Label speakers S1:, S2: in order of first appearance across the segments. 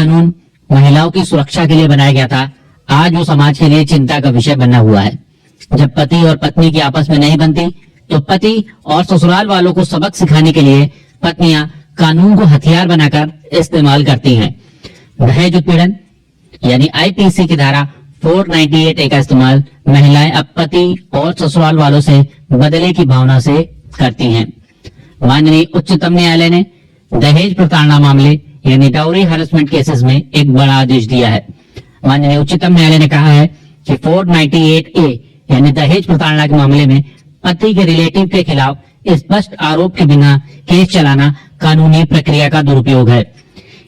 S1: कानून महिलाओं की सुरक्षा के लिए बनाया गया था, आज वो समाज के लिए चिंता का विषय बना हुआ है। जब पति और पत्नी की आपस में नहीं बनती, तो पति और ससुराल वालों को सबक सिखाने के लिए पत्नियां कानून को हथियार बनाकर इस्तेमाल करती हैं। दहेज उत्पीड़न यानी आईपीसी की धारा 498A का इस्तेमाल महिलाएं अब पति और ससुराल वालों से बदले की भावना से करती हैं। माननीय उच्चतम न्यायालय ने दहेज प्रताड़ना मामले यानी डाउरी हैरेसमेंट केसेस में एक बड़ा आदेश दिया है। माननीय उच्चतम न्यायालय ने कहा है कि 498A यानी दहेज प्रताड़ना के मामले में पति के रिलेटिव के खिलाफ स्पष्ट आरोप के बिना केस चलाना कानूनी प्रक्रिया का दुरुपयोग है।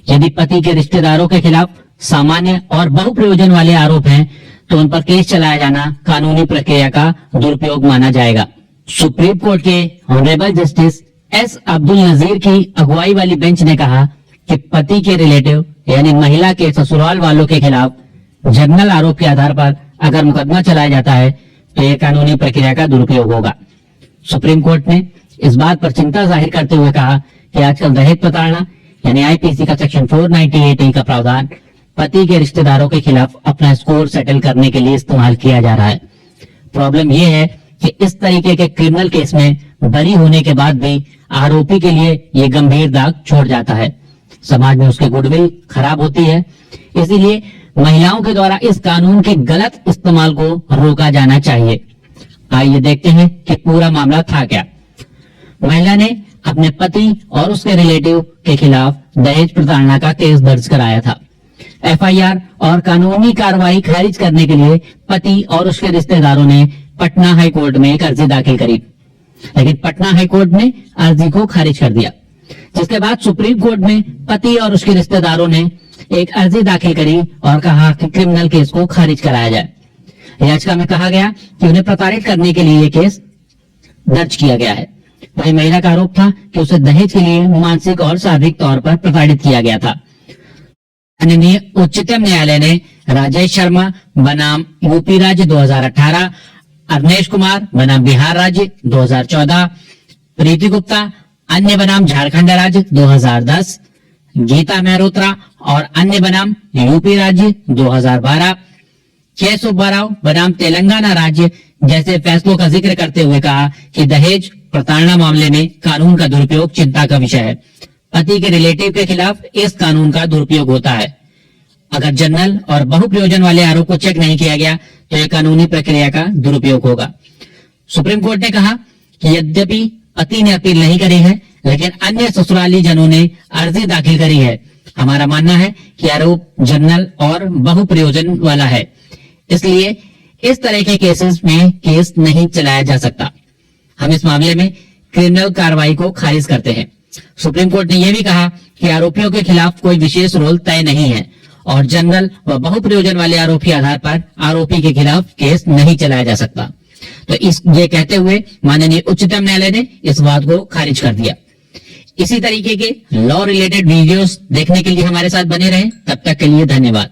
S1: यदि पति के रिश्तेदारों के खिलाफ सामान्य और बहुप्रयोजन वाले आरोप हैं, तो उन पर केस चलाया जाना कानूनी प्रक्रिया का दुरुपयोग माना जाएगा। सुप्रीम कोर्ट के honourable justice S Abdul Nazeer की अगुवाई वाली बेंच ने कहा कि पति के रिलेटिव यानी महिला के ससुराल वालों के खिलाफ जनरल आरोप के आधार पर अगर मुकदमा चलाया जाता है, तो यह कानूनी प्रक्रिया का दुरुपयोग होगा। सुप्रीम कोर्ट ने इस बात पर चिंता जाहिर करते हुए कहा कि आजकल दहेज प्रताड़ना यानी आईपीसी का सेक्शन 498A का प्रावधान पति के रिश्तेदारों के खिलाफ अपना स्कोर सेटल करने के लिए इस्तेमाल किया जा रहा है। प्रॉब्लम यह है कि इस तरीके के क्रिमिनल केस में बरी होने के बाद भी आरोपी के लिए ये गंभीर दाग छोड़ जाता है, समाज में उसकी गुडविल खराब होती है। इसीलिए महिलाओं के द्वारा इस कानून के गलत इस्तेमाल को रोका जाना चाहिए। आइए देखते हैं कि पूरा मामला था क्या। महिला ने अपने पति और उसके रिलेटिव के खिलाफ दहेज प्रताड़ना का केस दर्ज कराया था। एफआईआर और कानूनी कार्रवाई खारिज करने के लिए पति और उसके रिश्तेदारों ने पटना हाई कोर्ट में एक अर्जी दाखिल करी, लेकिन पटना हाई कोर्ट ने अर्जी को खारिज कर दिया। जिसके बाद सुप्रीम कोर्ट में पति और उसके रिश्तेदारों ने एक अर्जी दाखिल करी और कहा कि क्रिमिनल केस को खारिज कराया जाए। याचिका में कहा गया कि उन्हें प्रताड़ित करने के लिए ये केस दर्ज किया गया है। वही महिला का आरोप था कि उसे दहेज के लिए मानसिक और शारीरिक तौर पर प्रताड़ित किया गया था। माननीय उच्चतम न्यायालय ने राजेश शर्मा बनाम यूपी राज्य 2018, अवनेश कुमार बनाम बिहार राज्य 2014, प्रीति गुप्ता अन्य बनाम झारखंड राज्य 2010, गीता मेहरोत्रा और अन्य बनाम यूपी राज्य 2012, के सुब्बाराव बनाम तेलंगाना राज्य जैसे फैसलों का जिक्र करते हुए कहा कि दहेज प्रताड़ना मामले में कानून का दुरुपयोग चिंता का विषय है। पति के रिलेटिव के खिलाफ इस कानून का दुरुपयोग होता है। अगर जनरल और बहुप्रयोजन वाले आरोप को चेक नहीं किया गया, तो यह कानूनी प्रक्रिया का दुरुपयोग होगा। सुप्रीम कोर्ट ने कहा कि यद्यपि पति ने अपील नहीं करी है, लेकिन अन्य ससुराली जनों ने अर्जी दाखिल करी है। हमारा मानना है कि आरोप जनरल और बहुप्रयोजन वाला है, इसलिए इस तरह के केसेस में केस नहीं चलाया जा सकता। हम इस मामले में क्रिमिनल कार्रवाई को खारिज करते हैं। सुप्रीम कोर्ट ने यह भी कहा कि आरोपियों के खिलाफ कोई विशेष रोल तय नहीं है और जनरल व बहुप्रयोजन वाले आरोप के आधार पर आरोपी के खिलाफ केस नहीं चलाया जा सकता। तो ये कहते हुए माननीय उच्चतम न्यायालय ने इस बात को खारिज कर दिया। इसी तरीके के लॉ रिलेटेड वीडियोस देखने के लिए हमारे साथ बने रहें। तब तक के लिए धन्यवाद।